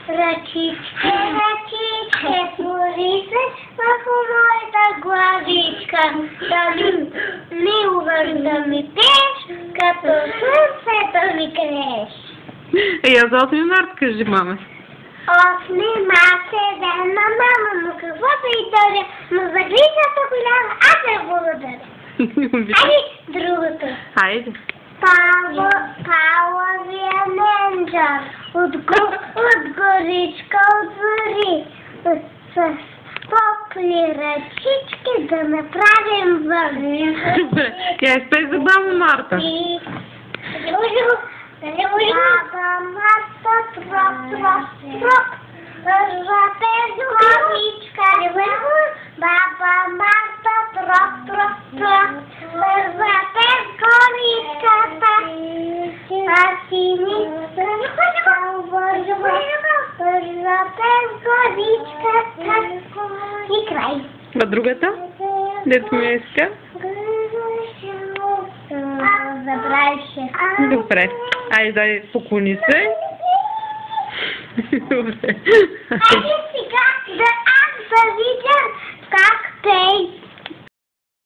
Ръчички, ръчички, твори се върху моята главичка. Дали милваш да ми пееш, като слънцето ми крееш. А за 8 март кажи, маме. 8 март е ден на мама, но каквото и дойде, но за грижата голяма аз я благодаря. Айде другото. Хайде. Палавия менджар, от горичка отвори, с топли ръчички да направим върни. Добре, я изпей за баба Марта. Баба Марта, троп, троп, троп, ръжата с главичка, Баба Марта, троп, троп, троп, ръжата с главичката, а синицата, ръжата с главичката. И край. А другата? Дето ми иска? Забравяше. Добре. Айде, дай, поклони се. Добре. Айде сега да аз да видя как пей